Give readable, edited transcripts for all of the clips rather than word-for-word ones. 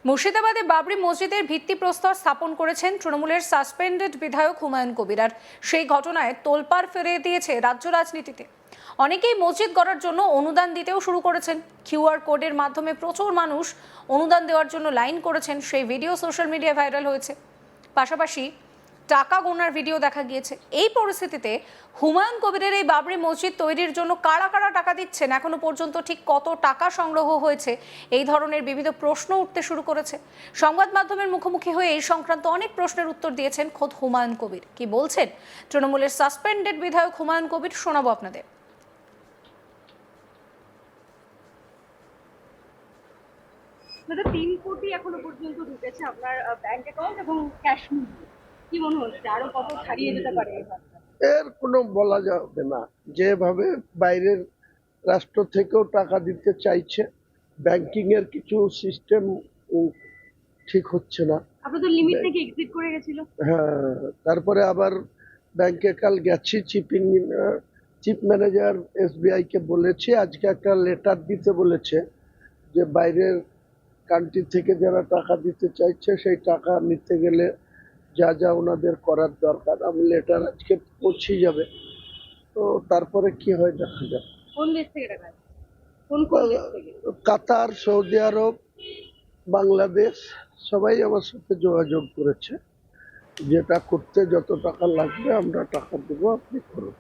মুর্শিদাবাদে বাবরি মসজিদের ভিত্তিপ্রস্তর স্থাপন করেছেন তৃণমূলের সাসপেন্ডেড বিধায়ক হুমায়ুন কবির। আর সেই ঘটনায় তোলপাড় ফেলে দিয়েছে রাজ্য রাজনীতিতে। অনেকেই মসজিদ গড়ার জন্য অনুদান দিতেও শুরু করেছেন। কিউআর কোডের মাধ্যমে প্রচুর মানুষ অনুদান দেওয়ার জন্য লাইন করেছেন। সেই ভিডিও সোশ্যাল মিডিয়ায় ভাইরাল হয়েছে। পাশাপাশি টাকা গোনার ভিডিও দেখা গিয়েছে। এই পরিস্থিতিতে হুমায়ুন কবিরের এই বাবরি মসজিদ তৈরির জন্য কারা কারা টাকা দিচ্ছেন, এখনো পর্যন্ত ঠিক কত টাকা সংগ্রহ হয়েছে, এই ধরনের বিবিধ প্রশ্ন উঠতে শুরু করেছে। সংবাদ মাধ্যমের মুখোমুখি হয়ে এই সংক্রান্ত অনেক প্রশ্নের উত্তর দিয়েছেন খোদ হুমায়ুন কবির। কি বলছেন তৃণমূলের সাসপেন্ডেড বিধায়ক হুমায়ুন কবির, শোনাবো আপনাদের। 3 কোটি এখনো পর্যন্ত ঢুকেছে আপনার ব্যাংক অ্যাকাউন্ট এবং ক্যাশ মূল্য। কি মনে হচ্ছে আরো কত ছাড়িয়ে যেতে পারে? এর কোনো বলা যাবে না। যেভাবে বাইরের রাষ্ট্র থেকেও টাকা দিতে চাইছে, ব্যাংকিং এর কিছু সিস্টেম ঠিক হচ্ছে না। আপনি তো লিমিট থেকে এক্সিট করে গেছিল। হ্যাঁ, তারপরে আবার ব্যাংকে কাল গেছি, চিফ ম্যানেজার এসবিআই কে বলেছি, আজকে একটা লেটার দিতে বলেছে যে বাইরের কান্ট্রি থেকে যারা টাকা দিতে চাইছে সেই টাকা নিতে গেলে যা যা ওনাদের করার দরকার, আমি লেটার আজকে পৌঁছে যাবে। তো তারপরে কি হয় দেখা যাক। কোন দেশ থেকে টাকা? কোন কোন দেশ থেকে? কাতার, সৌদি আরব, বাংলাদেশ সবাই আমার সাথে যোগাযোগ করেছে, যেটা করতে যত টাকা লাগবে আমরা টাকা দেবো, আপনি করুন।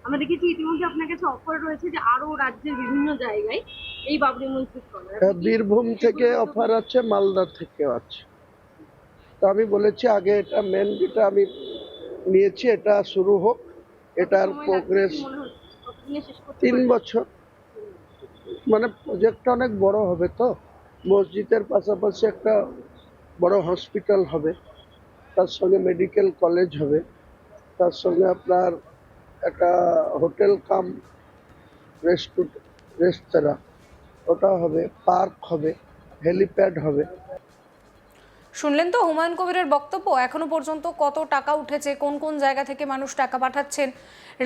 আমরা দেখেছি ইতিমধ্যে আপনার কাছে অফার রয়েছে যে আরো রাজ্যের বিভিন্ন জায়গায় এই বাবরি মসজিদ করার। বীরভূম থেকে অফার আছে, মালদা থেকে আছে। তো আমি বলেছি আগে এটা মেন যেটা আমি নিয়েছি এটা শুরু হোক, এটার প্রোগ্রেস 3 বছর। মানে প্রজেক্টটা অনেক বড় হবে, তো মসজিদের পাশাপাশি একটা বড় হসপিটাল হবে, তার সঙ্গে মেডিকেল কলেজ হবে, তার সঙ্গে আপনার একটা হোটেল কাম রেস্তোরাঁ ওটা হবে, পার্ক হবে, হেলিপ্যাড হবে। শুনলেন তো হুমায়ুন কবিরের বক্তব্য। এখনো পর্যন্ত কত টাকা উঠেছে, কোন কোন জায়গা থেকে মানুষ টাকা পাঠাচ্ছেন,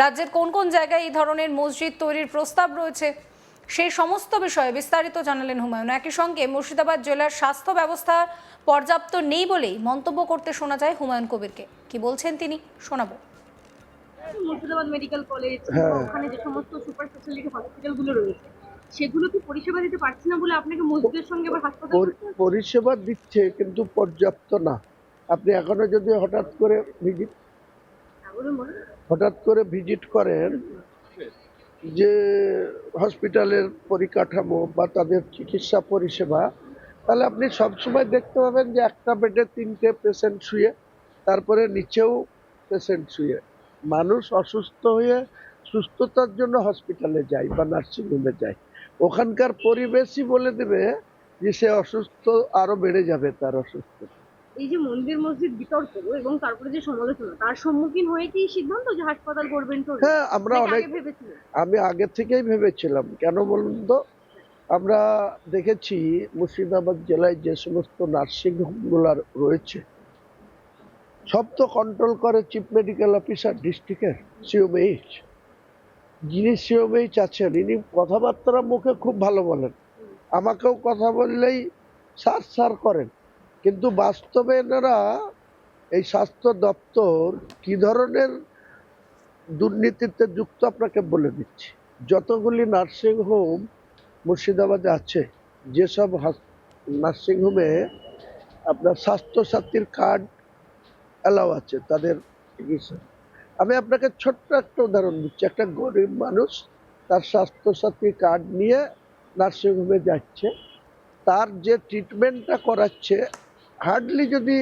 রাজ্যের কোন কোন জায়গায় এই ধরনের মসজিদ তৈরির প্রস্তাব রয়েছে, সেই সমস্ত বিষয়ে বিস্তারিত জানালেন হুমায়ুন। একই সঙ্গে মুর্শিদাবাদ জেলার স্বাস্থ্য ব্যবস্থা পর্যাপ্ত নেই বলেই মন্তব্য করতে শোনা যায় হুমায়ুন কবিরকে। কি বলছেন তিনি, শোনাবো। মুর্শিদাবাদ মেডিকেল কলেজ, ওখানে যে সমস্ত সুপার স্পেশালিটি হসপিটালগুলো রয়েছে সেগুলো কি পরিষেবা দিতে পারছে না বলে আপনাকে মসজিদের সঙ্গে আবার হাসপাতাল পরিষেবা দিচ্ছে কিন্তু পর্যাপ্ত না। আপনি এখনো যদি হঠাৎ করে ভিজিট করেন যে হসপিটালের পরিকাঠামো বা তাদের চিকিৎসা পরিষেবা, তাহলে আপনি সবসময় দেখতে পাবেন যে একটা বেডে 3টে পেশেন্ট শুয়ে, তারপরে নিচেও পেশেন্ট শুয়ে। মানুষ অসুস্থ হয়ে সুস্থতার জন্য হসপিটালে যায় বা নার্সিংহোমে যায়, ওখানকার পরিবেশই বলে দেবে যে সে অসুস্থ, আরো বেড়ে যাবে তার অসুস্থতা। এই যে মন্দির মসজিদ বিতর্ক এবং তারপরে যে সমালোচনা, তার সম্মুখীন হয়ে কি সিদ্ধান্ত যে হাসপাতাল করবেন? তো হ্যাঁ, আমরা আমি আগে থেকেই ভেবেছিলাম। কেন বলুন তো, আমরা দেখেছি মুর্শিদাবাদ জেলায় যে সমস্ত নার্সিংহোমগুলো রয়েছে সব তো কন্ট্রোল করে চিফ মেডিকেল অফিসার ডিস্ট্রিক্টের সিওমএইচ। যিনি সিওমএইচ আছেন ইনি কথাবার্তা মুখে খুব ভালো বলেন, আমাকেও কথা বললেই স্যার স্যার করেন, কিন্তু বাস্তবে এনারা এই স্বাস্থ্য দপ্তর কি ধরনের দুর্নীতিতে যুক্ত আপনাকে বলে দিচ্ছি। যতগুলি নার্সিংহোম মুর্শিদাবাদে আছে, যেসব নার্সিংহোমে আপনার স্বাস্থ্যসাথীর কার্ড অ্যালাউ আছে তাদের চিকিৎসা, আমি আপনাকে ছোট্ট একটা উদাহরণ দিচ্ছি। একটা গরিব মানুষ তার স্বাস্থ্যসাথী কার্ড নিয়ে নার্সিংহোমে যাচ্ছে, তার যে ট্রিটমেন্টটা করাচ্ছে হার্ডলি যদি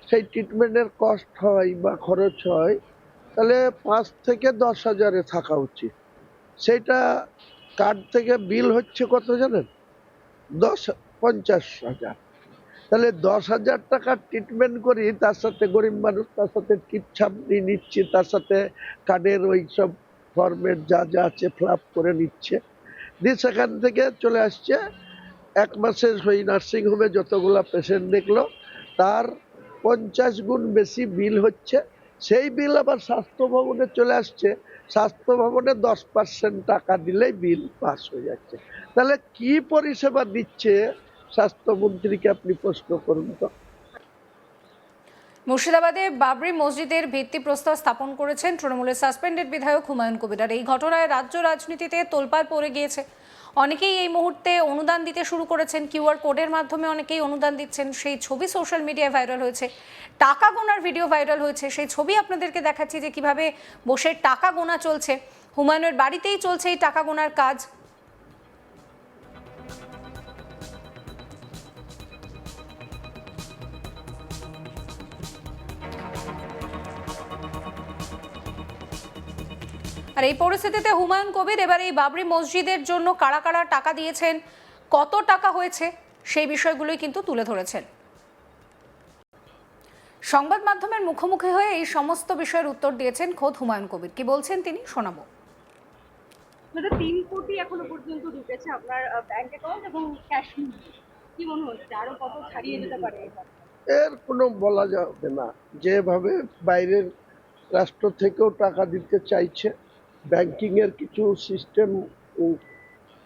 সেই ট্রিটমেন্টের কস্ট হয় বা খরচ হয় তাহলে 5 থেকে 10 হাজারে থাকা উচিত। সেটা কার্ড থেকে বিল হচ্ছে কত জানেন? 50,000। তাহলে 10,000 টাকার ট্রিটমেন্ট করি, তার সাথে গরিব মানুষ তার সাথে টিপছাপ নিয়ে নিচ্ছে, তার সাথে কার্ডের ওই সব ফর্মেট যা যা আছে ফ্লাপ করে নিচ্ছে, দিয়ে সেখান থেকে চলে আসছে 1 মাসের ওই নার্সিংহোমে যতগুলা পেশেন্ট দেখলো তার 50 গুণ বেশি বিল হচ্ছে। সেই বিল আবার স্বাস্থ্য ভবনে চলে আসছে, স্বাস্থ্য ভবনে 10% টাকা দিলেই বিল পাস হয়ে যাচ্ছে। তাহলে কি পরিষেবা দিচ্ছে স্বাস্থ্যমন্ত্রীকে আপনি প্রশ্ন করুন তো। মুর্শিদাবাদে বাবরি মসজিদের ভিত্তিপ্রস্তর স্থাপন করেছেন তৃণমূলের সাসপেন্ডেড বিধায়ক হুমায়ুন কবির। আর এই ঘটনায় রাজ্য রাজনীতিতে তোলপাড় পড়ে গিয়েছে। অনেকেই এই মুহূর্তে অনুদান দিতে শুরু করেছেন, কিউআর কোডের মাধ্যমে অনেকেই অনুদান দিচ্ছেন। সেই ছবি সোশ্যাল মিডিয়ায় ভাইরাল হয়েছে, টাকা গোনার ভিডিও ভাইরাল হয়েছে। সেই ছবি আপনাদেরকে দেখাচ্ছি যে কিভাবে বসে টাকা গোনা চলছে। হুমায়ুনের বাড়িতেই চলছে এই টাকা গোনার কাজ। আর এই পরিস্থিতিতে হুমায়ুন কবির এবার এই বাবরি মসজিদের জন্য কারা কারা টাকা দিয়েছেন, কত টাকা হয়েছে, সেই বিষয়গুলোই কিন্তু তুলে ধরেছেন। সংবাদ মাধ্যমের মুখোমুখি হয়ে এই সমস্ত বিষয়ের উত্তর দিয়েছেন খোদ হুমায়ুন কবির। কি বলছেন তিনি শোনাবো। 3 কোটি এখনো পর্যন্ত ঢুকেছে আপনার ব্যাংক অ্যাকাউন্ট এবং ক্যাশ। কি মনে হচ্ছে আরো কত ছাড়িয়ে যেতে পারে এটা? এর কোনো বলা যাবে না। যেভাবে বাইরের রাষ্ট্র থেকেও টাকা দিতে চাইছে, ব্যাংকিং এর কিছু সিস্টেম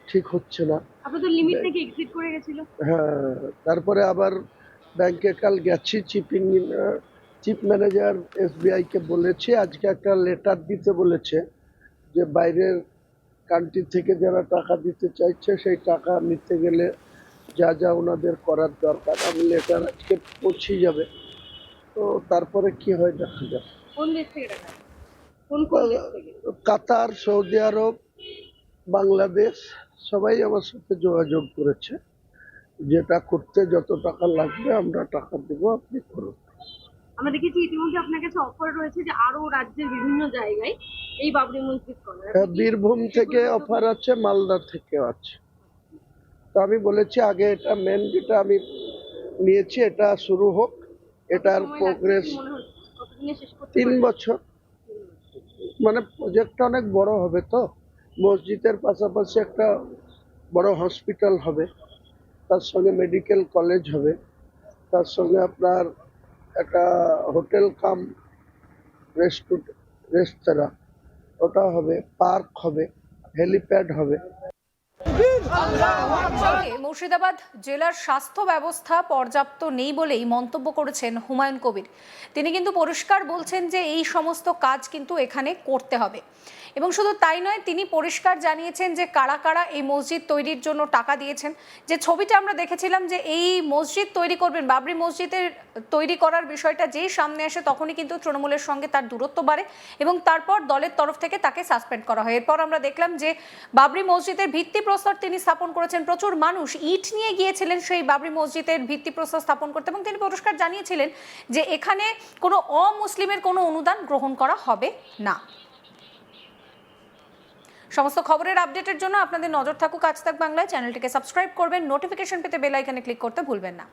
ঠিক হচ্ছে না। আপনাদের লিমিট থেকে এক্সিট করে গেছিল। হ্যাঁ, তারপরে আবার ব্যাংকে কাল গেছি, চিফ ম্যানেজার এসবিআই কে বলেছে আজকে একটা লেটার দিতে বলেছে যে বাইরের কান্ট্রি থেকে যারা টাকা দিতে চাইছে সেই টাকা নিতে গেলে যা যা ওনাদের করার দরকার, আমি লেটার আজকে পৌঁছে যাবে। তো তারপরে কি হয় দেখা যাবে। কোন দেশ থেকে টাকা? কোন কোন দেশ থেকে? কাতার, সৌদি আরব, বাংলাদেশ সবাই আমার সাথে যোগাযোগ করেছে, যেটা করতে যত টাকা লাগবে আমরা টাকা দেবো, আপনি করুন। আমরা দেখেছি ইতিমধ্যে আপনার কাছে অফার রয়েছে যে আরো রাজ্যের বিভিন্ন জায়গায় এই বাবরি মসজিদ করার। বীরভূম থেকে অফার আছে, মালদা থেকেও আছে। তো আমি বলেছি আগে এটা মেন যেটা আমি নিয়েছি এটা শুরু হোক, এটার প্রোগ্রেস কতদিনে শেষ করতে 3 পারবেন? বছর। মানে প্রজেক্টটা অনেক বড় হবে, তো মসজিদের পাশাপাশি একটা বড় হসপিটাল হবে, তার সঙ্গে মেডিকেল কলেজ হবে, তার সঙ্গে আপনার একটা হোটেল কাম রেস্তোরাঁ ওটা হবে, পার্ক হবে, হেলিপ্যাড হবে। সঙ্গে মুর্শিদাবাদ জেলার স্বাস্থ্য ব্যবস্থা পর্যাপ্ত নেই বলেই মন্তব্য করেছেন হুমায়ুন কবির। তিনি কিন্তু পরিষ্কার বলছেন যে এই সমস্ত কাজ কিন্তু এখানে করতে হবে। এবং শুধু তাই নয়, তিনি পরিষ্কার জানিয়েছেন যে কারা কারা এই মসজিদ তৈরির জন্য টাকা দিয়েছেন। যে ছবিটা আমরা দেখেছিলাম যে এই মসজিদ তৈরি করবেন, বাবরি মসজিদের তৈরি করার বিষয়টা যেই সামনে আসে তখনই কিন্তু তৃণমূলের সঙ্গে তার দূরত্ব বাড়ে এবং তারপর দলের তরফ থেকে তাকে সাসপেন্ড করা হয়। এরপর আমরা দেখলাম যে বাবরি মসজিদের ভিত্তিপ্রস্তর তিনি স্থাপন করেছেন। প্রচুর মানুষ ইট নিয়ে গিয়েছিলেন সেই বাবরি মসজিদের ভিত্তিপ্রস্তর স্থাপন করতে এবং তিনি পরিষ্কার জানিয়েছিলেন যে এখানে কোনো অমুসলিমের কোনো অনুদান গ্রহণ করা হবে না। সমস্ত খবরের আপডেটের জন্য আপনাদের নজর থাকুক আজ তাক বাংলায়। চ্যানেলটিকে সাবস্ক্রাইব করবেন, নোটিফিকেশন পেতে বেল আইকনে ক্লিক করতে ভুলবেন না।